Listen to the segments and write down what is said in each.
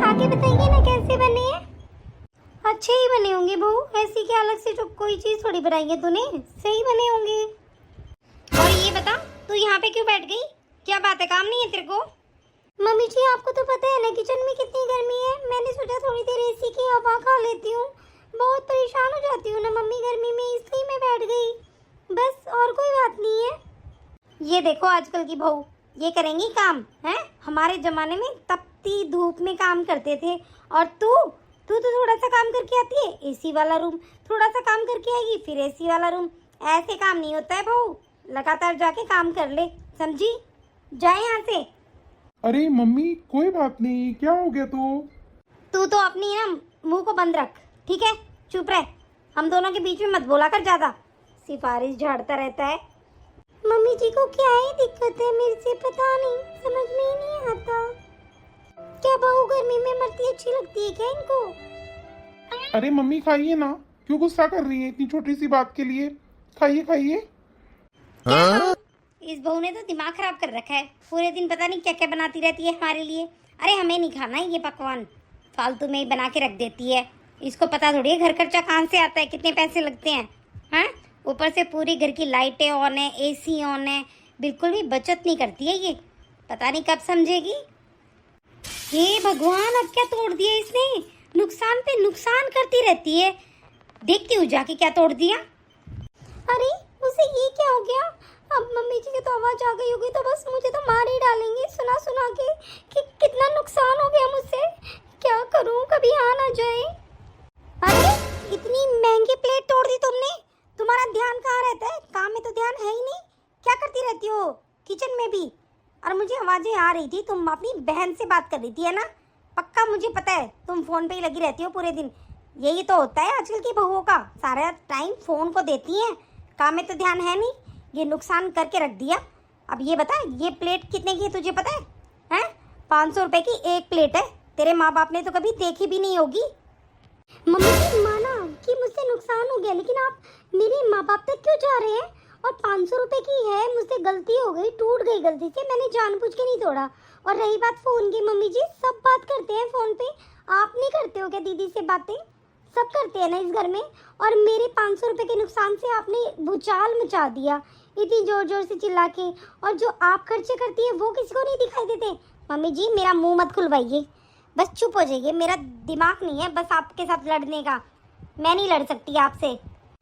खा के बताइए ना कैसे बने हैं। अच्छे ही बने होंगे बहू, ऐसी क्या अलग से जो कोई चीज थोड़ी बनाई है तूने, सही बने होंगे। और ये बता, तू यहाँ पे क्यों बैठ गई? क्या बात है, काम नहीं है तेरे को? मम्मी जी आपको तो पता है ना किचन में कितनी गर्मी है, मैंने सोचा थोड़ी देर एसी की हवा खा लेती हूँ। बहुत परेशान हो जाती हूँ ना मम्मी गर्मी में, इसलिए मैं बैठ गई, बस और कोई बात नहीं है। ये देखो आजकल की बहू, ये करेंगी काम है? हमारे जमाने में तपती धूप में काम करते थे, और तू तू तो थोड़ा सा काम करके आती है एसी वाला रूम, थोड़ा सा काम करके आएगी फिर एसी वाला रूम। ऐसे काम नहीं होता है बहू, लगातार जाके काम कर ले, समझी? जाए यहाँ से। अरे मम्मी कोई बात नहीं, क्या हो गया? तू तो अपनी ना मुंह को बंद रख, ठीक है? चुप रह, हम दोनों के बीच में मत बोला कर ज्यादा, सिफारिश झाड़ता रहता है। मम्मी जी को क्या ही दिक्कत है मेरे से, पता नहीं, समझ में ही नहीं आता। क्या बहू गर्मी में मरती अच्छी लगती है क्या इनको? अरे मम्मी खाइए ना, क्यों गुस्सा कर रही है इतनी छोटी सी बात के लिए? खाइए खाइए। इस बहू ने तो दिमाग खराब कर रखा है, पूरे दिन पता नहीं क्या क्या बनाती रहती है हमारे लिए। अरे हमें नहीं खाना है ये पकवान, फालतू में ही बना के रख देती है। इसको पता थोड़ी है घर खर्चा कहाँ से आता है, कितने पैसे लगते हैं। हाँ, ऊपर से पूरी घर की लाइटें ऑन है, एसी ऑन है, बिल्कुल भी बचत नहीं करती है ये। पता नहीं कब समझेगी। हे भगवान, अब क्या तोड़ दिया इसने? नुकसान पे नुकसान करती रहती है। देखती हूँ जाके क्या तोड़ दिया। अरे उसे ये क्या हो गया? अब मम्मी जी की तो आवाज आ गई होगी, तो बस मुझे तो मार ही डालेंगे सुना सुना के कि कितना नुकसान हो गया मुझसे। क्या करूं, कभी आ ना जाए। अरे इतनी महंगी प्लेट तोड़ दी तुमने, तुम्हारा ध्यान कहाँ रहता है? काम में तो ध्यान है ही नहीं, क्या करती रहती हो किचन में भी? और मुझे आवाजें आ रही थी, तुम अपनी बहन से बात कर रही थी है ना? पक्का मुझे पता है, तुम फोन पे ही लगी रहती हो पूरे दिन। यही तो होता है आजकल की बहुओं का, सारा टाइम फोन को देती हैं, काम में तो ध्यान है नहीं। ये नुकसान करके रख दिया। अब ये बता, ये प्लेट कितने की है तुझे पता है? हैं? 500 रुपए की एक प्लेट है, तेरे माँ बाप ने तो कभी देखी भी नहीं होगी। मम्मी जी माना कि मुझसे नुकसान हो गया, लेकिन आप मेरे माँ बाप तक क्यों जा रहे हैं? और 500 रुपए की है, मुझसे गलती हो गई, टूट गई गलती से, मैंने जानबूझ के नहीं तोड़ा। और रही बात फोन की, मम्मी जी सब बात करते हैं फोन पे, आप नहीं करते हो क्या दीदी से बातें? सब करते हैं ना इस घर में। और मेरे 500 रुपए के नुकसान से आपने भूचाल मचा दिया, इतनी जोर जोर से चिल्ला के। और जो आप खर्चे करती है वो किसी को नहीं दिखाई देते। मम्मी जी मेरा मुंह मत खुलवाइए, बस चुप हो जाइए, मेरा दिमाग नहीं है बस आपके साथ लड़ने का, मैं नहीं लड़ सकती आपसे।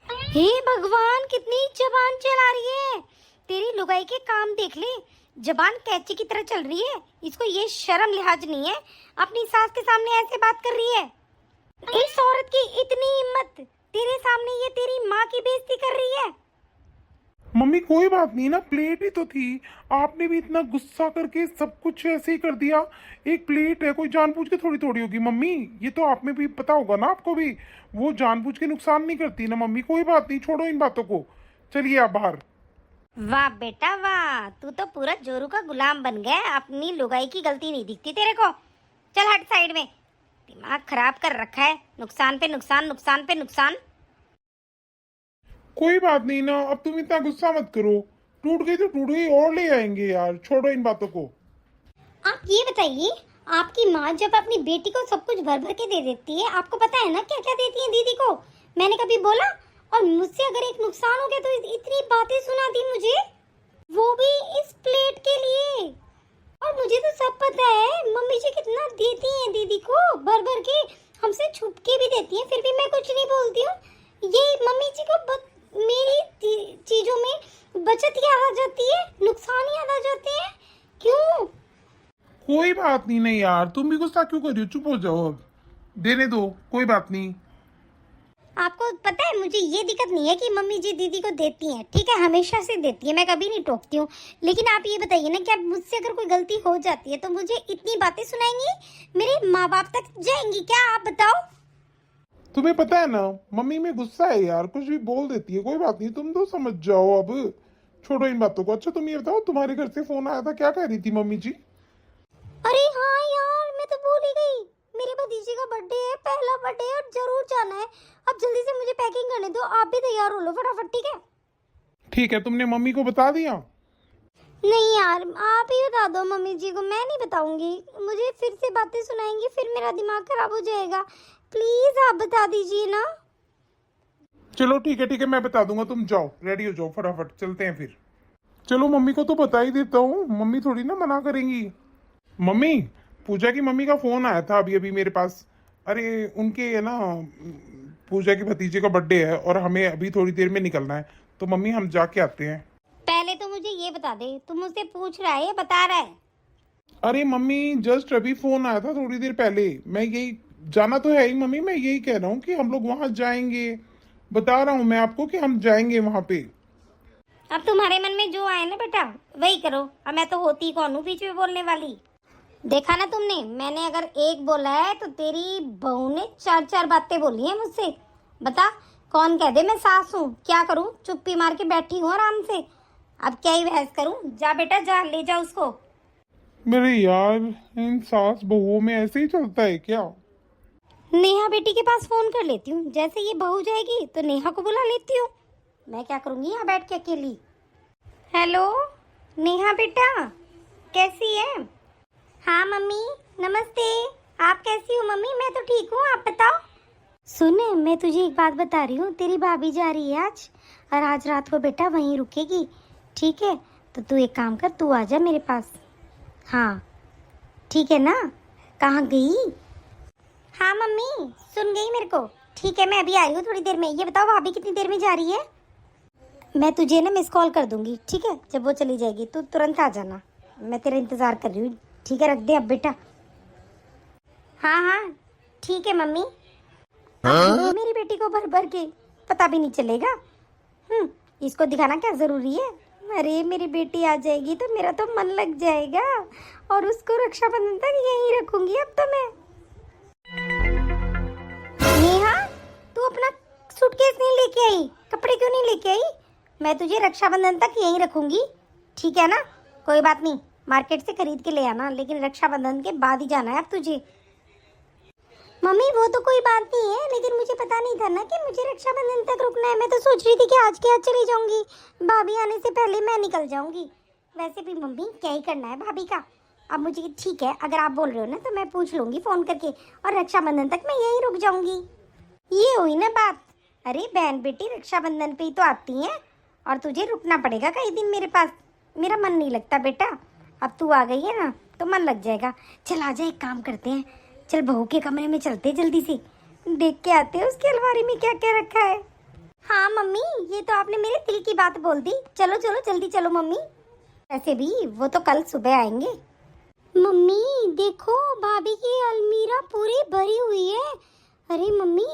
हे भगवान, कितनी जबान चला रही है, तेरी लुगाई के काम देख ले, जबान कैंची की तरह चल रही है। इसको ये शर्म लिहाज नहीं है, अपनी सास के सामने ऐसे बात कर रही है। इस औरत की इतनी हिम्मत, तेरे सामने ये तेरी माँ की बेइज्जती कर रही है। मम्मी कोई बात नहीं ना, प्लेट ही तो थी, आपने भी इतना गुस्सा करके सब कुछ ऐसे ही कर दिया। एक प्लेट है, कोई जानबूझ के थोड़ी थोड़ी होगी मम्मी, ये तो आप में भी पता होगा ना आपको भी, वो जानबूझ के नुकसान नहीं करती ना मम्मी। कोई बात नहीं, छोड़ो इन बातों को, चलिए आप बाहर। वाह बेटा वाह, तू तो पूरा जोरू का गुलाम बन गया, अपनी लुगाई की गलती नहीं दिखती तेरे को। चल हट साइड में, दिमाग खराब कर रखा है, नुकसान पे नुकसान, नुकसान पे नुकसान। कोई बात नहीं ना, अब तुम इतना गुस्सा मत करो, टूट गई तो टूट गई, और ले आएंगे यार, छोड़ो इन बातों को। आप ये बताइए, आपकी माँ जब अपनी बेटी को सब कुछ भर भर के दे देती है, आपको पता है ना क्या क्या देती है दीदी को? मैंने कभी बोला? और मुझसे अगर एक नुकसान हो गया तो इतनी बातें सुनाती मुझे, वो भी इस प्लेट के लिए। और मुझे तो सब पता है मम्मी जी कितना देती हैं दीदी को भर भर के, हमसे छुप के भी देती हैं, फिर भी मैं कुछ नहीं बोलती हूँ। ये मम्मी जी को मेरी चीजों में बचत याद आ जाती है, नुकसान याद आ जाते हैं, क्यों? कोई बात नहीं, नहीं यार तुम भी गुस्सा क्यों कर रही हो, चुप हो जाओ, अब देने दो, कोई बात नहीं। आपको पता है मुझे ये दिक्कत नहीं है कि मम्मी जी दीदी को देती हैं, ठीक है, हमेशा से देती है, मैं कभी नहीं टोकती हूँ। लेकिन आप ये बताइए ना, क्या मुझसे अगर कोई गलती हो जाती है तो मुझे इतनी बातें सुनाएंगी, मेरे माँ बाप तक जाएंगी क्या? आप बताओ। तुम्हें पता है ना, मम्मी में गुस्सा है यार, कुछ भी बोल देती है, कोई बात नहीं, तुम तो समझ जाओ अब, छोड़ो इन बातों को। अच्छा तुम ये बताओ, तुम्हारे घर से फोन आया था, क्या कह रही थी मम्मी जी? अरे हाँ यार, मैं तो भूल ही गई, मेरे भतीजे का बर्थडे है, पहला बर्थडे है और जरूर जाना है। अब जल्दी से मुझे पैकिंग करने दो, आप भी तैयार हो लो फटाफट, ठीक है? ठीक है, तुमने मम्मी को बता दिया? नहीं यार, आप ही बता दो मम्मी जी को, मैं नहीं बताऊंगी। मुझे फिर से बातें सुनाएंगी, फिर मेरा दिमाग खराब हो जाएगा। प्लीज आप बता दीजिए ना। चलो ठीक है, मैं बता दूंगा। तुम जाओ, रेडी हो जाओ, फटाफट चलते हैं फिर। चलो मम्मी को तो बता ही देता हूँ, मम्मी थोड़ी ना मना करेंगी। मम्मी, पूजा की मम्मी का फोन आया था अभी अभी मेरे पास। अरे उनके है ना, पूजा के भतीजे का बर्थडे है और हमें अभी थोड़ी देर में निकलना है, तो मम्मी हम जाके आते हैं। पहले तो मुझे ये बता दे, तू मुझसे पूछ रहा है या बता रहा है? अरे मम्मी, जस्ट अभी फोन आया था थोड़ी देर पहले। मैं यही, जाना तो है ही मम्मी, मैं यही कह रहा हूँ कि हम लोग वहां जाएंगे। बता रहा हूँ मैं आपको कि हम जाएंगे वहां पे। अब तुम्हारे मन में जो आए ना बेटा, वही करो। अब मैं तो होती कौन हूँ बीच में बोलने वाली। देखा ना तुमने, मैंने अगर एक बोला है तो तेरी बहू ने चार चार बातें बोली हैं मुझसे। बता, कौन कह दे मैं सास हूँ? क्या करूँ? चुप्पी मार के बैठी हूँ आराम से। अब क्या ही बहस करूँ? जा बेटा जा, ले जा उसको। मेरे यार, इन सास बहुओं में ऐसे ही चलता है क्या? नेहा बेटी के पास फोन कर लेती हूँ, जैसे ये बहू जाएगी तो नेहा को बुला लेती हूँ। मैं क्या करूँगी यहाँ बैठ के अकेली। हेलो नेहा बेटा, कैसी है? हाँ मम्मी, नमस्ते। आप कैसी हो मम्मी? मैं तो ठीक हूँ, आप बताओ। सुन, मैं तुझे एक बात बता रही हूँ, तेरी भाभी जा रही है आज, और आज रात को बेटा वहीं रुकेगी, ठीक है? तो तू एक काम कर, तू आ जा मेरे पास। हाँ ठीक है ना? कहाँ गई? हाँ मम्मी, सुन गई मेरे को। ठीक है, मैं अभी आ रही हूँ थोड़ी देर में। ये बताओ भाभी कितनी देर में जा रही है? मैं तुझे ना मिस कॉल कर दूंगी, ठीक है? जब वो चली जाएगी तू तुरंत आ जाना, मैं तेरा इंतजार कर रही हूँ। ठीक है, रख दे अब बेटा। हाँ हाँ ठीक है मम्मी। हाँ? मेरी बेटी को भर भर के पता भी नहीं चलेगा। इसको दिखाना क्या जरूरी है? अरे मेरी बेटी आ जाएगी तो मेरा तो मन लग जाएगा, और उसको रक्षाबंधन तक यहीं रखूंगी अब तो मैं। नेहा, तू अपना सूटकेस नहीं लेके आई, कपड़े क्यों नहीं लेके आई? मैं तुझे रक्षाबंधन तक यहीं रखूंगी, ठीक है ना? कोई बात नहीं, मार्केट से खरीद के ले आना, लेकिन रक्षाबंधन के बाद ही जाना है अब तुझे। मम्मी वो तो कोई बात नहीं है, लेकिन मुझे पता नहीं था ना कि मुझे रक्षाबंधन तक रुकना है। मैं तो सोच रही थी कि आज के आज चली जाऊंगी, भाभी आने से पहले मैं निकल जाऊंगी। वैसे भी मम्मी क्या ही करना है भाभी का। अब मुझे ठीक है, अगर आप बोल रहे हो ना तो मैं पूछ लूंगी फोन करके, और रक्षाबंधन तक मैं यहीं रुक जाऊंगी। ये हुई ना बात। अरे बहन बेटी रक्षाबंधन पे ही तो आती हैं, और तुझे रुकना पड़ेगा कई दिन मेरे पास। मेरा मन नहीं लगता बेटा, अब तू आ गई है ना तो मन लग जाएगा। चल आजा, एक काम करते हैं, चल बहू के कमरे में चलते, जल्दी से देख के आते हैं उसकी अलमारी में क्या क्या रखा है। हाँ मम्मी, ये तो आपने मेरे दिल की बात बोल दी। चलो चलो जल्दी चलो मम्मी, वैसे भी वो तो कल सुबह आएंगे। मम्मी देखो, भाभी की अलमीरा पूरी भरी हुई है। अरे मम्मी,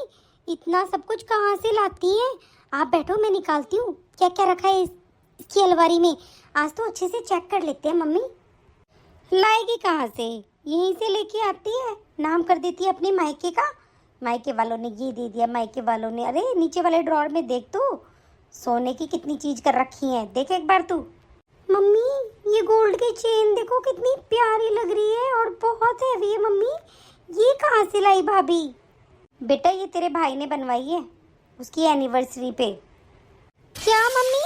इतना सब कुछ कहाँ से लाती हैं? आप बैठो, मैं निकालती हूँ क्या क्या रखा है इसकी अलमारी में। आज तो अच्छे से चेक कर लेते हैं। मम्मी लाएगी कहाँ से? यहीं से लेके आती है, नाम कर देती है अपने मायके का। मायके वालों ने ये दे दिया, मायके वालों ने। अरे नीचे वाले ड्रॉर में देख, तू सोने की कितनी चीज कर रखी है, देख एक बार तू। मम्मी ये गोल्ड की चेन देखो कितनी प्यारी लग रही है, और बहुत हैवी है। मम्मी ये कहाँ से लाई भाभी? बेटा ये तेरे भाई ने बनवाई है उसकी एनिवर्सरी पे। क्या मम्मी,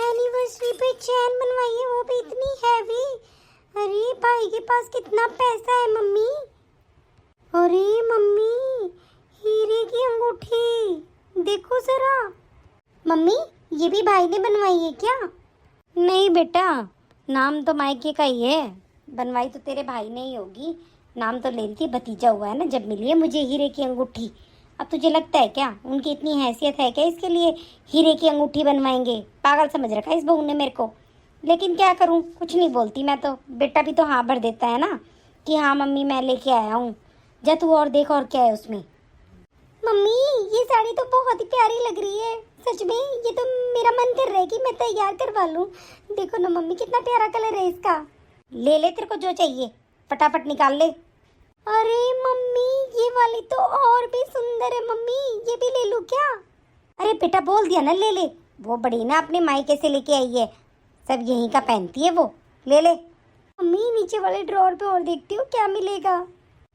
एनिवर्सरी पे चैन बनवाई है, वो भी इतनी हैवी? अरे भाई के पास कितना पैसा है मम्मी। अरे मम्मी, हीरे की अंगूठी देखो जरा। मम्मी ये भी भाई ने बनवाई है क्या? नहीं बेटा, नाम तो मायके का ही है, बनवाई तो तेरे भाई ने ही होगी। नाम तो ले थी, भतीजा हुआ है ना जब मिली है मुझे हीरे की अंगूठी। अब तुझे लगता है क्या उनकी इतनी हैसियत है क्या इसके लिए हीरे की अंगूठी बनवाएंगे? पागल समझ रखा है इस बहू ने मेरे को। लेकिन क्या करूं, कुछ नहीं बोलती मैं तो। बेटा भी तो हाँ भर देता है ना कि हाँ मम्मी मैं लेके आया हूँ, जा तू और देख और क्या है उसमें। मम्मी ये साड़ी तो बहुत ही प्यारी लग रही है, सच में। ये तो मेरा मन कर रहा है कि मैं तैयार करवा लूं। देखो ना मम्मी कितना प्यारा कलर है इसका। ले ले, तेरे को जो चाहिए फटाफट निकाल ले। अरे मम्मी ये वाली तो और भी सुंदर है मम्मी, ये भी ले लूं क्या? अरे बेटा बोल दिया ना ले ले, वो बड़ी ना अपने मायके से लेके आई है, सब यहीं का पहनती है वो। ले ले। मम्मी नीचे वाले ड्रॉर पे और देखती हूँ क्या मिलेगा।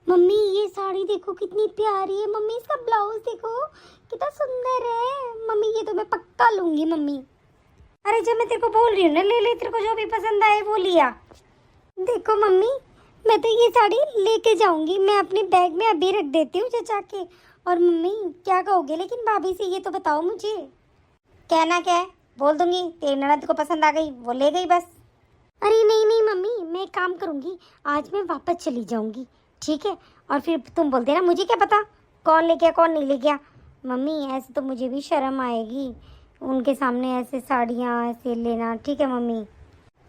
मम्मी ये साड़ी देखो कितनी प्यारी है मम्मी, इसका ब्लाउज देखो कितना सुंदर है मम्मी, ये तो मैं पक्का लूंगी मम्मी। अरे जब मैं तेरे को बोल रही हूँ ना ले ले, तेरे को जो भी पसंद आए वो लिया। देखो मम्मी, मैं तो ये साड़ी लेके जाऊंगी, मैं अपने बैग में अभी रख देती हूँ जचा के। और मम्मी क्या कहोगे लेकिन भाभी से, ये तो बताओ मुझे। कहना क्या है, बोल दूंगी तेरी ननद को पसंद आ गई, वो ले गई बस। अरे नहीं नहीं मम्मी, मैं एक काम करूंगी, आज मैं वापस चली जाऊंगी, ठीक है? और फिर तुम बोल देना, मुझे क्या पता कौन ले गया कौन नहीं ले गया। मम्मी ऐसे तो मुझे भी शर्म आएगी उनके सामने ऐसे साड़ियाँ ऐसे लेना, ठीक है मम्मी?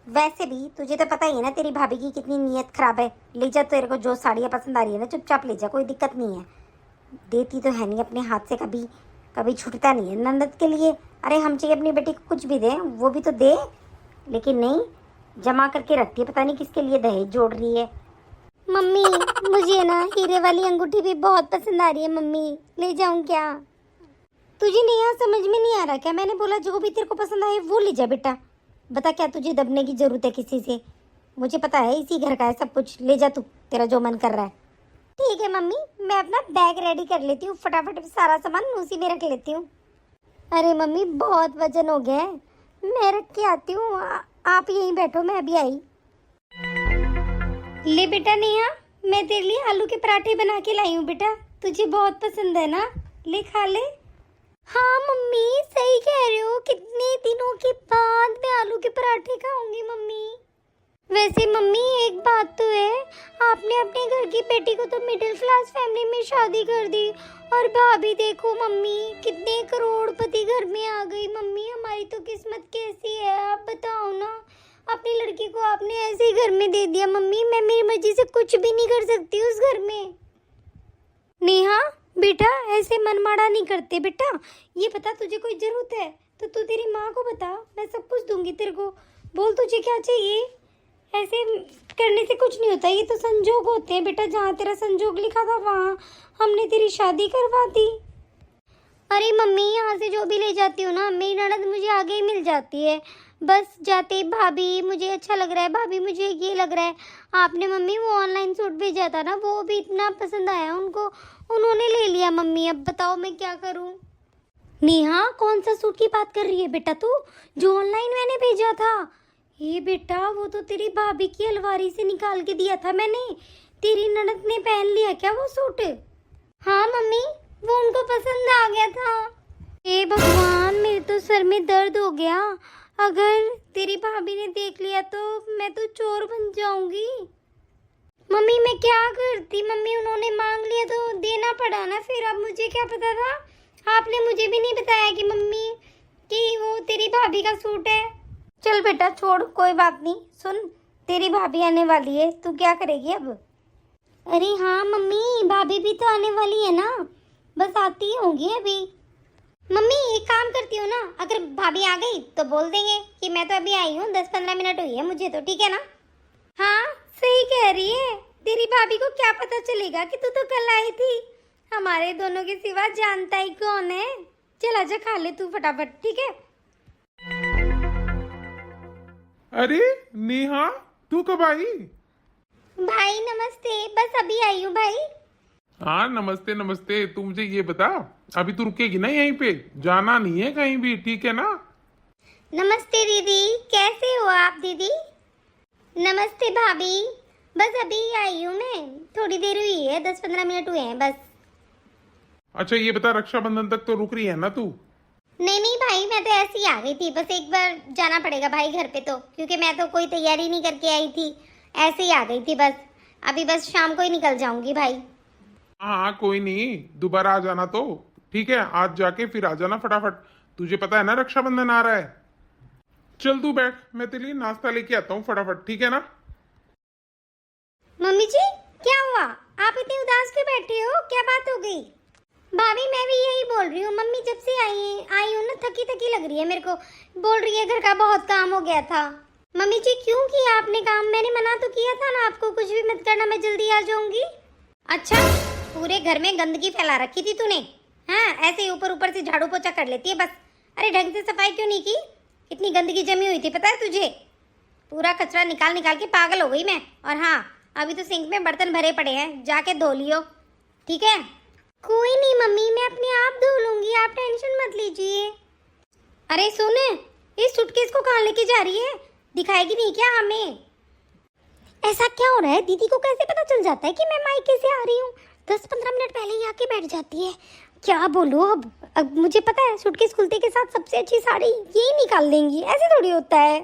वैसे भी तुझे तो पता ही है ना तेरी भाभी की कितनी नीयत खराब है। ले जा, तेरे को जो साड़ियाँ पसंद आ रही है ना चुपचाप ले जा, कोई दिक्कत नहीं है। देती तो है नहीं अपने हाथ से, कभी कभी छूटता नहीं है ननद के लिए। अरे हम चाहिए अपनी बेटी को कुछ भी दें, वो भी तो दे, लेकिन नहीं, जमा करके रखती है, पता नहीं किसके लिए दहेज जोड़ रही है। मम्मी मुझे ना हीरे वाली अंगूठी भी बहुत पसंद आ रही है मम्मी, ले जाऊं क्या? तुझे नहीं यहाँ समझ में नहीं आ रहा क्या? मैंने बोला जो भी तेरे को पसंद आए वो ले जा बेटा। बता क्या तुझे दबने की जरूरत है किसी से? मुझे पता है इसी घर का है सब कुछ, ले जा तू, तेरा जो मन कर रहा है। ठीक है मम्मी, मैं अपना बैग रेडी कर लेती हूँ, फटाफट सारा सामान उसी में रख लेती हूँ। अरे मम्मी बहुत वजन हो गया है, मैं रख के आती हूँ, आप यहीं बैठो, मैं अभी आई। ले बेटा नेहा, मैं तेरे लिए आलू के पराठे बना के लाई हूँ बेटा, तुझे बहुत पसंद है ना, ले खा ले। हाँ मम्मी सही कह रहे हो, कितने दिनों के बाद मैं आलू के पराठे खाऊंगी मम्मी। वैसे मम्मी एक बात तो है, आपने अपने घर की बेटी को तो मिडिल क्लास फैमिली में शादी कर दी, और भाभी देखो मम्मी कितने करोड़पति घर में आ गई। मम्मी हमारी तो किस्मत कैसी है आप बताओ ना, अपनी लड़की को आपने ऐसे ही घर में दे दिया। मम्मी मैं मेरी मर्जी से कुछ भी नहीं कर सकती उस घर में। नेहा बेटा ऐसे मनमाड़ा नहीं करते बेटा, ये बता तुझे कोई जरूरत है तो तू तेरी माँ को बता, मैं सब कुछ दूंगी तेरे को। बोल तुझे क्या चाहिए, ऐसे करने से कुछ नहीं होता, ये तो संजोग होते हैं बेटा, जहाँ तेरा संजोग लिखा था वहाँ हमने तेरी शादी करवा दी। अरे मम्मी यहाँ से जो भी ले जाती हूँ ना, मेरी ननद मुझे आगे ही मिल जाती है, बस जाते ही भाभी मुझे अच्छा लग रहा है, भाभी मुझे ये लग रहा है। आपने मम्मी वो ऑनलाइन सूट भेजा था ना, वो भी इतना पसंद आया उनको, उन्होंने ले लिया मम्मी, अब बताओ मैं क्या करूँ? नेहा कौन सा सूट की बात कर रही है बेटा तू, जो ऑनलाइन मैंने भेजा था? ये बेटा वो तो तेरी भाभी की अलमारी से निकाल के दिया था मैंने, तेरी ननद ने पहन लिया क्या वो सूट? हाँ मम्मी वो उनको पसंद आ गया था। हे भगवान मेरे तो सर में दर्द हो गया, अगर तेरी भाभी ने देख लिया तो मैं तो चोर बन जाऊंगी। मम्मी मैं क्या करती मम्मी, उन्होंने मांग लिया तो देना पड़ा ना, फिर अब मुझे क्या पता था, आपने मुझे भी नहीं बताया कि मम्मी कि वो तेरी भाभी का सूट है। चल बेटा छोड़ कोई बात नहीं, सुन तेरी भाभी आने वाली है, तू क्या करेगी अब? अरे हाँ मम्मी भाभी भी तो आने वाली है ना, बस आती ही होंगी अभी। मम्मी एक काम करती हूँ ना, अगर भाभी आ गई तो बोल देंगे कि मैं तो अभी आई हूँ, 10-15 मिनट हुई है मुझे तो, ठीक है ना? हाँ सही कह रही है, तेरी भाभी को क्या पता चलेगा कि तू तो कल आई थी, हमारे दोनों के सिवा जानता ही कौन है। चल आजा खा ले तू फटाफट, ठीक है? अरे नेहा तू कब आई? भाई नमस्ते, बस अभी आई हूँ भाई। हाँ नमस्ते नमस्ते, तू मुझे ये बता, अभी तू रुकेगी ना यहीं पे, जाना नहीं है कहीं भी, ठीक है ना? नमस्ते दीदी, कैसे हो आप दीदी? नमस्ते भाभी, बस अभी आई हूँ मैं, थोड़ी देर हुई है, 10-15 मिनट हुए हैं बस। अच्छा ये बता, रक्षाबंधन तक तो रुक रही है ना तू? नहीं नहीं भाई मैं तो ऐसे ही आ गई थी, बस एक बार जाना पड़ेगा भाई घर पे तो, क्योंकि मैं तो कोई तैयारी नहीं करके आई थी, ऐसे ही आ गई थी बस, अभी बस शाम को ही निकल जाऊंगी भाई। हाँ कोई नहीं, दोबारा आ जाना तो ठीक है, आज जाके फिर आ जाना फटाफट, तुझे पता है ना रक्षाबंधन आ रहा है। चल तू बैठ, मैं तेरे लिए नाश्ता लेके आता हूँ फटाफट, ठीक है ना? मम्मी जी क्या हुआ, आप इतनी उदास क्यों बैठे हो, क्या बात हो गई? भाभी मैं भी यही बोल रही हूँ, मम्मी जब से आई हूँ ना थकी थकी लग रही है मेरे को, बोल रही है घर का बहुत काम हो गया था। मम्मी जी क्यों किया आपने काम, मैंने मना तो किया था ना आपको, कुछ भी मत करना, मैं जल्दी आ जाऊंगी। अच्छा पूरे घर में गंदगी फैला रखी थी तूने, हाँ ऐसे ही ऊपर ऊपर से झाड़ू पोछा कर लेती है बस, अरे ढंग से सफाई क्यों नहीं की? कितनी गंदगी जमी हुई थी पता है तुझे, पूरा कचरा निकाल निकाल के पागल हो गई मैं। और हाँ अभी तो सिंक में बर्तन भरे पड़े हैं, जाके धो लियो, ठीक है? कोई नहीं मम्मी मैं अपने आप धो लूंगी, आप टेंशन मत लीजिए। अरे सुन इस सूटकेस को कहाँ लेके जा रही है? दिखाएगी नहीं क्या हमें? ऐसा क्या हो रहा है? दीदी को कैसे पता चल जाता है कि मैं मायके से आ रही हूँ? 10-15 मिनट पहले ही आके बैठ जाती है। क्या बोलूँ अब मुझे पता है सूटकेस खुलते के साथ सबसे अच्छी साड़ी यही निकाल देंगी, ऐसे थोड़ी होता है।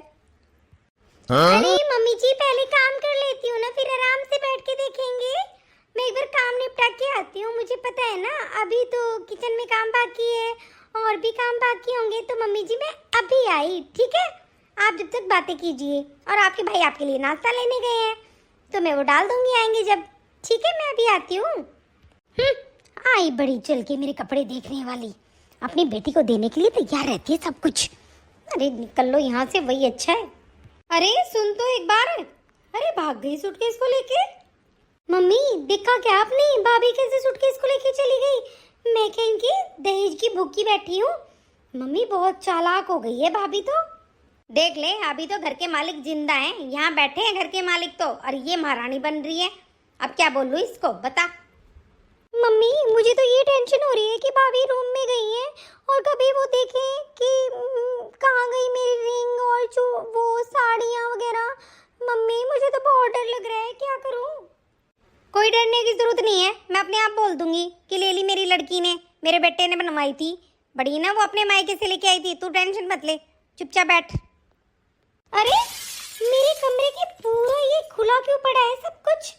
अरे मम्मी जी पहले काम कर लेती हूँ ना, फिर आराम से बैठ के देखेंगे। मैं एक बार काम निपटा के आती हूँ, मुझे पता है ना अभी तो किचन में काम बाकी है और भी काम बाकी होंगे। तो मम्मी जी मैं अभी आई, ठीक है? आप जब तक बातें कीजिए। और आपके भाई आपके लिए नाश्ता लेने गए हैं तो मैं वो डाल दूंगी आएंगे जब। ठीक है मैं अभी आती हूँ। आई बड़ी चल के मेरे कपड़े देखने वाली, अपनी बेटी को देने के लिए तैयार रहती है सब कुछ। अरे निकल लो यहाँ से, वही अच्छा है। अरे सुन तो एक बार। अरे भाग गई सूटकेस को लेके। मम्मी देखा क्या आपने? भाभी कैसे सूटकेस को लेके चली गई? मैं कहीं की दहेज की भूखी बैठी हूँ। मम्मी बहुत चालाक हो गई है भाभी तो। देख ले अभी तो घर के मालिक जिंदा हैं, यहाँ बैठे हैं घर के मालिक तो, और ये महारानी बन रही है। अब क्या बोलूँ इसको बता। मम्मी मुझे तो ये टेंशन हो रही है कि भाभी रूम में गई हैं और कभी वो देखें कि कहाँ गई मेरी रिंग और जो वो साड़ियाँ वगैरह। मम्मी मुझे तो बहुत डर लग रहा है, क्या करूँ? कोई डरने की जरूरत नहीं है, मैं अपने आप बोल दूंगी कि ले ली मेरी लड़की ने, मेरे बेटे ने बनवाई थी। बड़ी ना वो अपने मायके से लेके आई थी, तू टेंशन मत ले, चुपचाप बैठ। अरे मेरे कमरे के पूरा ये खुला क्यों पड़ा है सब कुछ?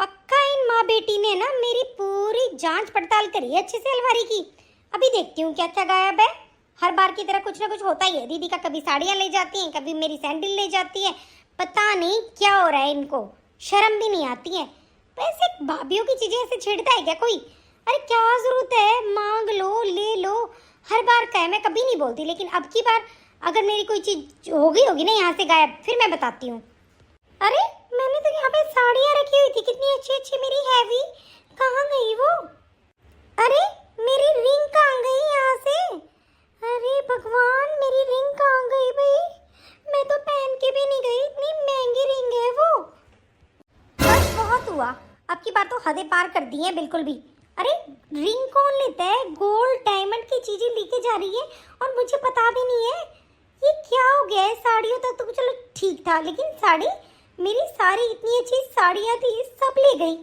पक्का इन माँ बेटी ने ना मेरी पूरी जांच पड़ताल करी है अच्छे से अलमारी की। अभी देखती हूँ क्या क्या गायब है। हर बार की तरह कुछ ना कुछ होता ही है। दीदी का कभी साड़ियाँ ले जाती हैं, कभी मेरी सैंडल ले जाती है। पता नहीं क्या हो रहा है इनको, शर्म भी नहीं आती है। वैसे भाभीियों की चीजें ऐसे छेड़ता है क्या कोई? अरे क्या जरूरत है, मांग लो ले लो। हर बार का है, मैं कभी नहीं बोलती, लेकिन अब की बार अगर मेरी कोई चीज हो गई होगी ना यहाँ से गायब, फिर मैं बताती हूँ। अरे मैंने तो यहाँ पे साड़ियाँ रखी हुई थी कितनी अच्छी अच्छी मेरी हैवी, कहाँ गई वो? अरे मेरी रिंग कहाँ गई यहाँ से? अरे भगवान मेरी रिंग कहाँ गई भाई? मैं तो पहन के भी नहीं गई, इतनी महंगी रिंग है वो। बस बहुत हुआ, अब की बार तो हदें पार कर दी हैं बिल्कुल भी। अरे रिंग कौन लेता है? गोल्ड डायमंड की चीजें लेके जा रही है और मुझे पता भी नहीं है। ये क्या हो गया है? साड़ियों तक तो चलो ठीक था, लेकिन साड़ी, मेरी सारी इतनी अच्छी साड़ियाँ थी सब ले गई।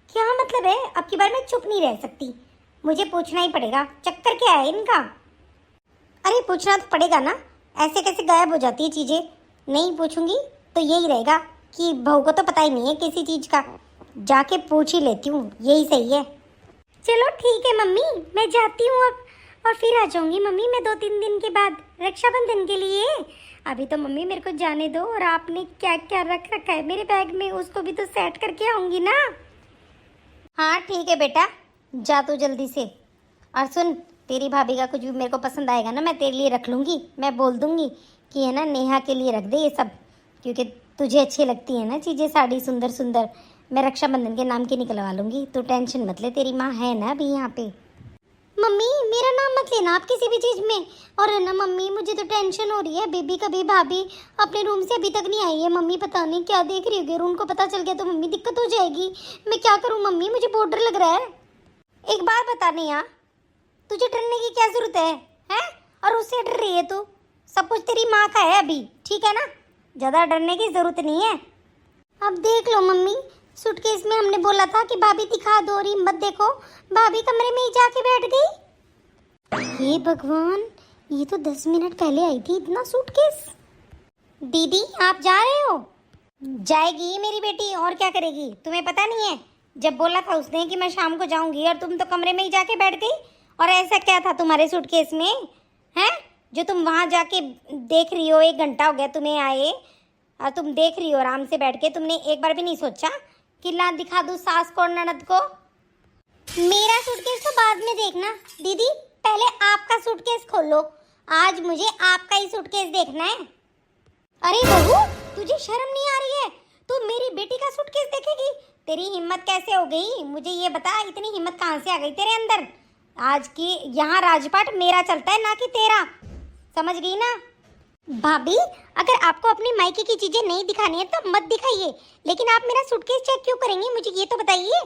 क्या मतलब है? अब की बार मैं चुप नहीं रह सकती, मुझे पूछना ही पड़ेगा चक्कर क्या है इनका। अरे पूछना तो पड़ेगा ना, ऐसे कैसे गायब हो जाती है चीज़ें? नहीं पूछूंगी तो यही रहेगा कि बहू को तो पता ही नहीं है किसी चीज़ का। जाके पूछ ही लेती हूँ, यही सही है। चलो ठीक है मम्मी, मैं जाती हूँ अब, और फिर आ जाऊँगी मम्मी मैं 2-3 दिन के बाद रक्षाबंधन के लिए। अभी तो मम्मी मेरे को जाने दो, और आपने क्या क्या रख रखा है मेरे बैग में उसको भी तो सेट करके आऊँगी ना। हाँ ठीक है बेटा, जा तू जल्दी से। और सुन, तेरी भाभी का कुछ भी मेरे को पसंद आएगा ना मैं तेरे लिए रख लूँगी। मैं बोल दूँगी कि है ना नेहा के लिए रख दे ये सब, क्योंकि तुझे अच्छी लगती है ना चीज़ें, साड़ी सुंदर सुंदर। मैं रक्षाबंधन के नाम की निकलवा लूँगी, तू टेंशन मत ले, तेरी माँ है ना अभी यहाँ पे। मम्मी मेरा नाम मत लेना आप किसी भी चीज़ में। और है ना मम्मी मुझे तो टेंशन हो रही है, बेबी कभी भाभी अपने रूम से अभी तक नहीं आई है। मम्मी पता नहीं क्या देख रही होगी, और उनको पता चल गया तो मम्मी दिक्कत हो जाएगी। मैं क्या करूँ मम्मी, मुझे बहुत डर लग रहा है। एक बात बता नेहा, तुझे डरने की क्या जरूरत है? और उससे डर रही है तू? सब कुछ तेरी माँ का है अभी, ठीक है ना? ज़्यादा डरने की जरूरत नहीं है। अब देख लो मम्मी, सूटकेस में हमने बोला था कि भाभी दिखा दो, और मत देखो, भाभी कमरे में ही जाके बैठ गई। हे भगवान, ये तो 10 मिनट पहले आई थी, इतना सूटकेस। दीदी आप जा रहे हो? जाएगी मेरी बेटी, और क्या करेगी? तुम्हें पता नहीं है, जब बोला था उसने कि मैं शाम को जाऊंगी, और तुम तो कमरे में ही जाके बैठ गई। और ऐसा क्या था तुम्हारे सूटकेस में है जो तुम वहाँ जाके देख रही हो? 1 घंटा हो गया तुम्हें आए, और तुम देख रही हो आराम से बैठ के। तुमने एक बार भी नहीं सोचा कि ला दिखा दूँ सास को और ननद को? मेरा सूटकेस तो बाद में देखना दीदी, पहले आपका सूटकेस खोलो। आज मुझे आपका ही सूटकेस देखना है। अरे बहू, तुझे शर्म नहीं आ रही है? तू मेरी बेटी का सूटकेस देखेगी? तेरी हिम्मत कैसे हो गई? मुझे ये बता, इतनी हिम्मत कहाँ से आ गई तेरे अंदर? आज की यहाँ राजपाट मेरा चलता है ना कि तेरा, समझ गई ना? भाभी अगर आपको अपनी मायके की चीजें नहीं दिखानी है तो मत दिखाइए, लेकिन आप मेरा सूटकेस चेक क्यों करेंगे, मुझे ये तो बताइए।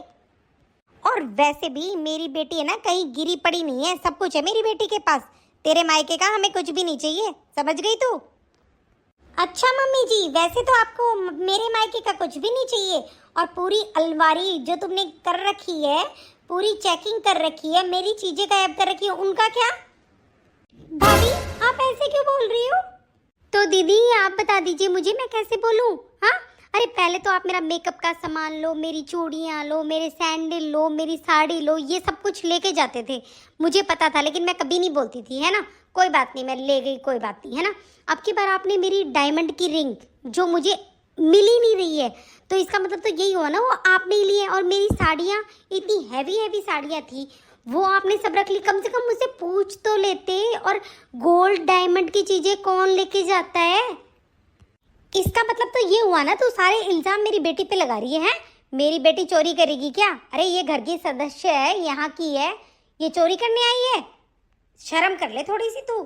और वैसे भी मेरी बेटी है ना कहीं गिरी पड़ी नहीं है, सब कुछ है मेरी बेटी के पास। तेरे मायके का हमें कुछ भी नहीं चाहिए, समझ गई तू? अच्छा मम्मी जी, वैसे तो आपको मेरे मायके का कुछ भी नहीं चाहिए, और पूरी अलमारी जो तुमने कर रखी है, पूरी चेकिंग कर रखी है, मेरी चीजें गायब कर रखी है, उनका क्या? भाभी आप ऐसे क्यों बोल रही हो? तो दीदी आप बता दीजिए मुझे, मैं कैसे बोलूं? हाँ, अरे पहले तो आप मेरा मेकअप का सामान लो, मेरी चूड़ियाँ लो, मेरे सैंडल लो, मेरी साड़ी लो, ये सब कुछ लेके जाते थे। मुझे पता था, लेकिन मैं कभी नहीं बोलती थी, है ना? कोई बात नहीं, मैं ले गई, कोई बात नहीं, है ना? अब की बार आपने मेरी डायमंड की रिंग जो मुझे मिल ही नहीं रही है, तो इसका मतलब तो यही हुआ ना, वो आपने ही ली है। और मेरी साड़ियाँ, इतनी हैवी हैवी साड़ियाँ थी, वो आपने सब रख ली। कम से कम मुझसे पूछ तो लेते। और गोल्ड डायमंड की चीजें कौन लेके जाता है? इसका मतलब तो ये हुआ ना, तू सारे इल्जाम मेरी बेटी पे लगा रही है? मेरी बेटी चोरी करेगी क्या? अरे ये घर की सदस्य है, यहाँ की है, ये चोरी करने आई है? शर्म कर ले थोड़ी सी तू।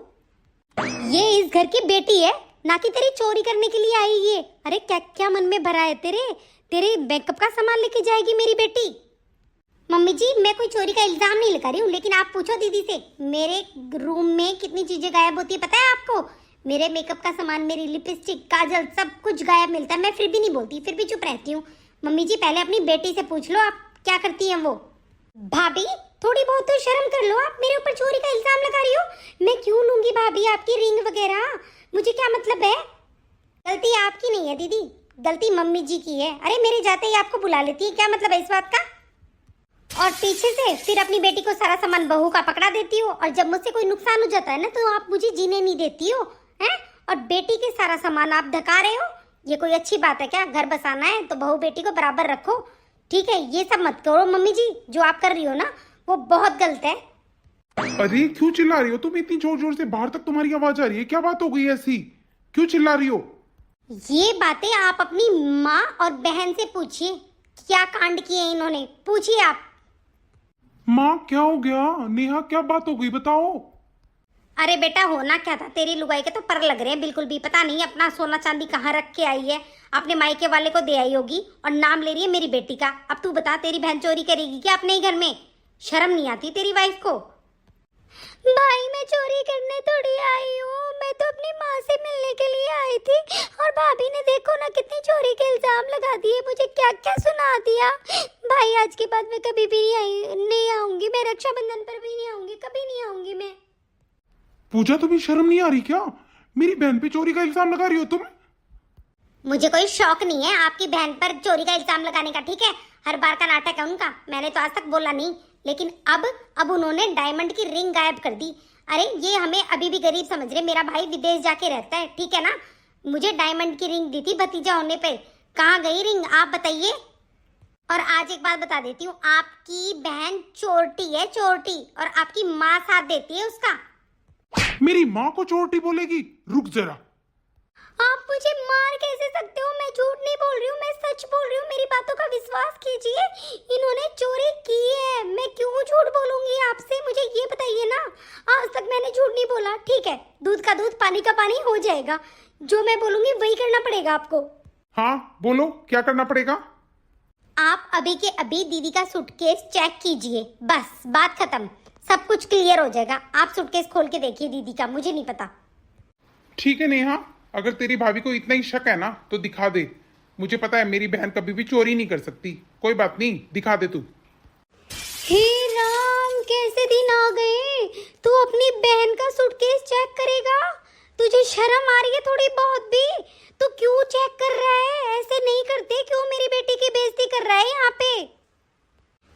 ये इस घर की बेटी है, ना कि तेरी चोरी करने के लिए आई है। अरे क्या क्या मन में भरा है तेरे? तेरे मेकअप का सामान लेके जाएगी मेरी बेटी? मम्मी जी मैं कोई चोरी का इल्जाम नहीं लगा रही हूँ, लेकिन आप पूछो दीदी से, मेरे रूम में कितनी चीजें गायब होती है पता है आपको? मेरे मेकअप का सामान, मेरी लिपस्टिक, काजल, सब कुछ गायब मिलता है। मैं फिर भी नहीं बोलती, फिर भी चुप रहती हूँ। मम्मी जी पहले अपनी बेटी से पूछ लो आप क्या करती हैं वो। भाभी थोड़ी बहुत तो शर्म कर लो, आप मेरे ऊपर चोरी का इल्जाम लगा रही हो। मैं क्यों लूंगी भाभी आपकी रिंग वगैरह? मुझे क्या मतलब है? गलती आपकी नहीं है दीदी, गलती मम्मी जी की है। अरे मेरे जाते ही आपको बुला लेती है, क्या मतलब है इस बात का? और पीछे से फिर अपनी बेटी को सारा सामान बहू का पकड़ा देती हो, और जब मुझसे कोई नुकसान हो जाता है ना, तो आप मुझे जीने नहीं देती हो, हैं? और बेटी के सारा सामान आप ढका रहे हो। ये कोई अच्छी बात है क्या? घर बसाना है तो बहू बेटी को बराबर रखो, ठीक है? ये सब मत करो मम्मी जी, जो आप कर रही हो ना वो बहुत गलत है। अरे क्यों चिल्ला रही हो तुम इतनी जोर जोर से? बाहर तक तुम्हारी आवाज आ रही है, क्या बात हो गई ऐसी? क्यों चिल्ला रही हो? ये बातें आप अपनी माँ और बहन से पूछिए, क्या कांड किए इन्होंने, पूछिए आप। माँ क्या हो गया? नेहा क्या बात हो गई बताओ। अरे बेटा होना क्या था, तेरी लुगाई के तो पर लग रहे हैं बिल्कुल भी। पता नहीं अपना सोना चांदी कहाँ रख के आई है, अपने मायके वाले को दे आई होगी, और नाम ले रही है मेरी बेटी का। अब तू बता, तेरी बहन चोरी करेगी क्या अपने ही घर में? शर्म नहीं आती तेरी वाइफ को? भाई मैं चोरी करने थोड़ी आई हूँ, मैं तो अपनी माँ से मिलने के लिए आई थी। और भाभी ने देखो ना कितनी चोरी के इल्जाम लगा दिए, मुझे क्या क्या सुना दिया। भाई आज के बाद मैं कभी भी नहीं आऊंगी, मैं रक्षाबंधन पर भी नहीं आऊंगी, कभी नहीं आऊंगी मैं। पूजा तुम्हें शर्म नहीं आ रही क्या? मेरी बहन पे चोरी का इल्जाम लगा रही हो तुम? मुझे कोई शौक नहीं है आपकी बहन पर चोरी का इल्जाम लगाने का, ठीक है? हर बार का नाटक है उनका, मैंने तो आज तक बोला नहीं, लेकिन अब उन्होंने डायमंड की रिंग गायब कर दी। अरे ये हमें अभी भी गरीब समझ रहे, मेरा भाई विदेश जाके रहता है, ठीक है ना? मुझे डायमंड की रिंग दी थी भतीजा होने पे, कहाँ गई रिंग आप बताइए? और आज एक बात बता देती हूँ, आपकी बहन चोरटी है, चोरटी, और आपकी माँ साथ देती है उसका। मेरी माँ को चोरटी बोलेगी? रुक जरा। आप मुझे मार कैसे सकते हो? मैं झूठ नहीं बोल रही हूँ, मैं सच बोल रही हूँ, मेरी बातों का विश्वास कीजिए। इन्होंने चोरी की है, मैं क्यों झूठ बोलूंगी आपसे? मुझे ये बताइए ना, आज तक मैंने झूठ नहीं बोला, ठीक है? दूध का दूध पानी का पानी हो जाएगा, जो मैं बोलूंगी वही करना पड़ेगा आपको। हाँ बोलो, क्या करना पड़ेगा? आप अभी के अभी दीदी का सूटकेस चेक कीजिए, बस बात खत्म, सब कुछ क्लियर हो जाएगा। आप सूटकेस खोल के देखिए दीदी का, मुझे नहीं पता। ठीक है नेहा, अगर तेरी भाभी को इतना ही शक है ना तो दिखा दे। मुझे पता है मेरी बहन कभी भी चोरी नहीं कर सकती। कोई बात नहीं, दिखा दे तू। हे राम, कैसे दिन आ गए? तू अपनी बहन का सूटकेस चेक करेगा? तुझे शर्म आ रही है थोड़ी बहुत भी? तू क्यों चेक कर रहा है? ऐसे नहीं करते, क्यों मेरी बेटी की बेइज्जती कर रहा है यहाँ पे?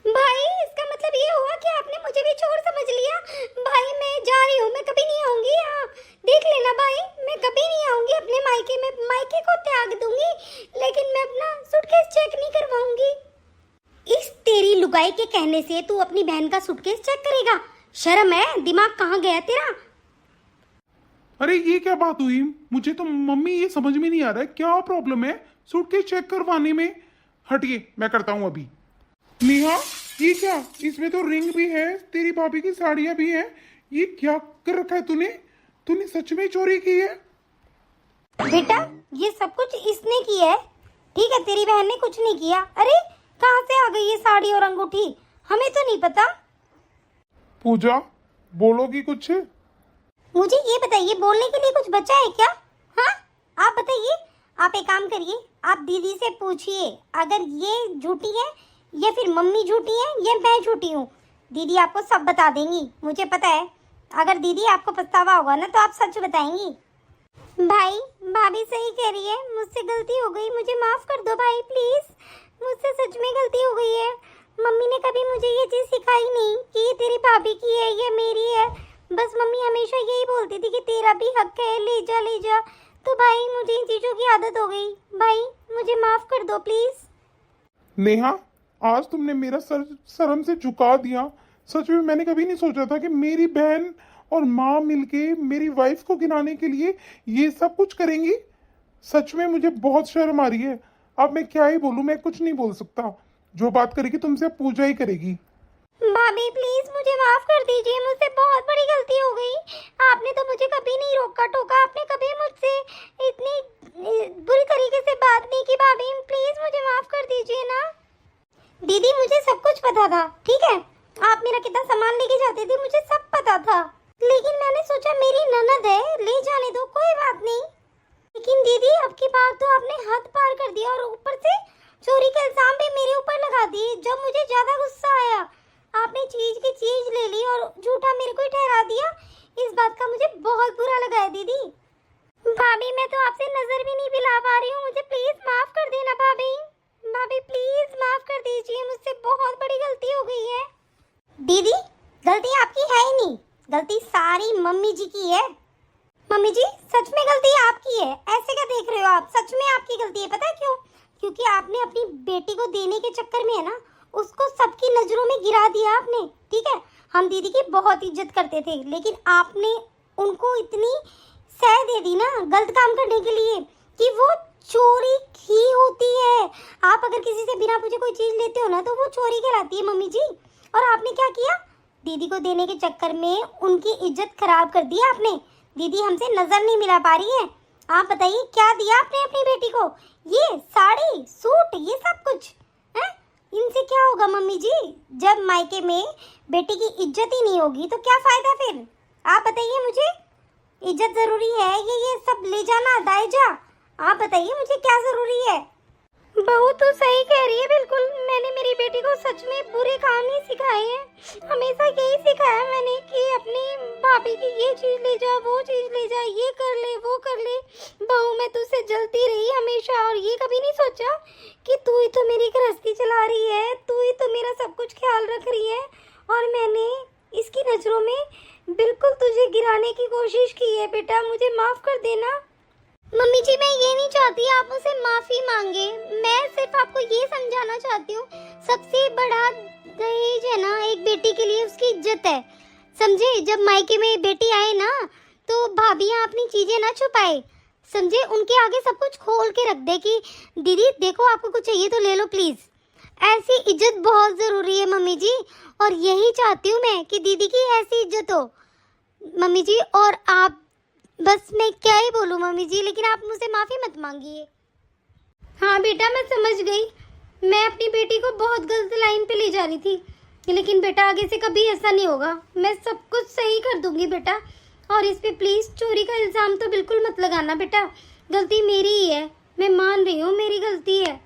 भाई इसका मतलब ये हुआ कि आपने मुझे भी चोर समझ लिया? भाई मैं जा रही हूँ, मैं कभी नहीं आऊंगी यहाँ, देख लेना भाई, मैं कभी नहीं आऊंगी अपने मायके में, मायके को त्याग दूंगी, लेकिन मैं अपना सूटकेस चेक नहीं करवाऊंगी। इस तेरी लुगाई के कहने से तू अपनी बहन का सूटकेस चेक करेगा? शर्म है? दिमाग कहाँ गया तेरा? अरे ये क्या बात हुई? मुझे तो मम्मी ये समझ में नहीं आ रहा है क्या प्रॉब्लम है सूटकेस चेक करवाने में। हटिए, मैं करता हूँ अभी। नेहा ये क्या? इसमें तो रिंग भी है, तेरी भाभी की साड़ियाँ भी हैं, ये क्या कर रखा है तूने? तूने सच में चोरी की है? बेटा ये सब कुछ इसने किया है, ठीक है? तेरी बहन ने कुछ नहीं किया। अरे कहाँ से आ गई ये साड़ी और अंगूठी? हमें तो नहीं पता। पूजा बोलोगी कुछ? मुझे ये बताइए, बोलने के लिए कुछ बचा है क्या? हाँ, आप बताइए। आप एक काम करिए, आप दीदी से पूछिए अगर ये झूठी है या फिर मम्मी झूठी है या मैं झूठी हूँ। दीदी आपको सब बता देंगी, मुझे पता है। अगर दीदी आपको पछतावा होगा ना तो आप सच बताएंगी। भाई, भाभी सही कह रही है, मुझसे गलती हो गई, मुझे माफ कर दो भाई प्लीज। मुझसे सच में गलती हो गई है। मम्मी ने कभी मुझे ये चीज सिखाई नहीं कि ये तेरी भाभी की है, ये मेरी है। बस मम्मी हमेशा यही बोलती थी कि तेरा भी हक है, ले जा ले जा। तो भाई मुझे इन चीजों की आदत हो गई। भाई मुझे माफ कर दो प्लीज। नेहा, आज तुमने मेरा सर शर्म से झुका दिया। सच में मैंने कभी नहीं सोचा था कि मेरी बहन और माँ मिलके मेरी वाइफ को गिराने के लिए ये सब कुछ करेंगी। सच में मुझे बहुत शर्म आ रही है। अब मैं क्या ही बोलूं, मैं कुछ नहीं बोल सकता। जो बात करेगी तुमसे अब पूजा ही करेगी। भाभी प्लीज मुझे माफ कर दीजिए, मुझसे बहुत बड़ी गलती हो गई। आपने तो मुझे कभी नहीं रोका टोका, आपने कभी मुझसे इतनी बुरी तरीके से बात नहीं की। भाभी प्लीज मुझे माफ कर दीजिए ना। दीदी मुझे सब कुछ पता था, ठीक है। आप मेरा कितना सामान लेके जाते थे मुझे सब पता था, लेकिन मैंने सोचा मेरी ननद है, ले जाने दो, कोई बात नहीं। लेकिन दीदी अब की बार तो आपने हद पार कर दिया और ऊपर से चोरी के इल्जाम भी मेरे ऊपर लगा दिए। जब मुझे ज्यादा गुस्सा आया आपने चीज की चीज ले ली और झूठा मेरे को ही ठहरा दिया। इस बात का मुझे बहुत बुरा लगा है दीदी। भाभी मैं तो आपसे नजर भी नहीं मिला पा रही हूँ, मुझे प्लीज माफ कर देना भाभी। भाभी प्लीज माफ कर दीजिए, मुझसे बहुत बड़ी गलती हो गई है। दीदी गलती आपकी है ही नहीं, गलती सारी मम्मी जी की है। मम्मी जी सच में गलती आपकी है, ऐसे क्या देख रहे हो आप? सच में आपकी गलती है, पता है क्यों? क्योंकि आपने अपनी बेटी को देने के चक्कर में है ना, उसको सबकी नजरों में गिरा दिया आपने, ठीक है। हम दीदी की बहुत इज्जत करते थे, लेकिन आपने उनको इतनी सह दे दी ना गलत काम करने के लिए कि वो चोरी ही होती है। आप अगर किसी से बिना पूछे कोई चीज लेते हो ना तो वो चोरी कहलाती है मम्मी जी। और आपने क्या किया? दीदी को देने के चक्कर में उनकी इज्जत खराब कर दी आपने। दीदी हमसे नजर नहीं मिला पा रही है। आप बताइए क्या दिया आपने अपनी बेटी को? ये साड़ी सूट ये सब कुछ है? इनसे क्या होगा मम्मी जी? जब मायके में बेटी की इज्जत ही नहीं होगी तो क्या फायदा फिर? आप बताइए मुझे, इज्जत जरूरी है ये सब ले जाना दायजा? आप बताइए मुझे क्या जरूरी है? बहू तो सही कह रही है बिल्कुल। मैंने मेरी बेटी को सच में बुरे काम नहीं सिखाए हैं। हमेशा यही सिखाया मैंने कि अपनी भाभी की ये चीज ले जा, वो चीज ले जा, ये कर ले, वो कर ले। बहू मैं तुझसे जलती रही हमेशा और ये कभी नहीं सोचा कि तू ही तो मेरी गृहस्थी चला रही है, तू ही तो मेरा सब कुछ ख्याल रख रही है। और मैंने इसकी नजरों में बिल्कुल तुझे गिराने की कोशिश की है। बेटा मुझे माफ कर देना। मम्मी जी मैं ये नहीं चाहती आप मुझसे माफी मांगे, मैं सिर्फ आपको ये समझाना चाहती हूँ सबसे बड़ा दहेज है ना एक बेटी के लिए उसकी इज्जत है, समझे। जब मायके में बेटी आए ना तो भाभियाँ अपनी चीजें ना छुपाए, समझे। उनके आगे सब कुछ खोल के रख दे कि दीदी देखो आपको कुछ चाहिए तो ले लो प्लीज। ऐसी इज्जत बहुत जरूरी है मम्मी जी, और यही चाहती हूँ मैं कि दीदी की ऐसी इज्जत हो मम्मी जी। और आप बस मैं क्या ही बोलूँ मम्मी जी, लेकिन आप मुझसे माफ़ी मत मांगिए। हाँ बेटा मैं समझ गई, मैं अपनी बेटी को बहुत गलत लाइन पे ले जा रही थी, लेकिन बेटा आगे से कभी ऐसा नहीं होगा। मैं सब कुछ सही कर दूंगी बेटा। और इस पे प्लीज़ चोरी का इल्ज़ाम तो बिल्कुल मत लगाना बेटा, गलती मेरी ही है, मैं मान रही हूँ मेरी गलती है।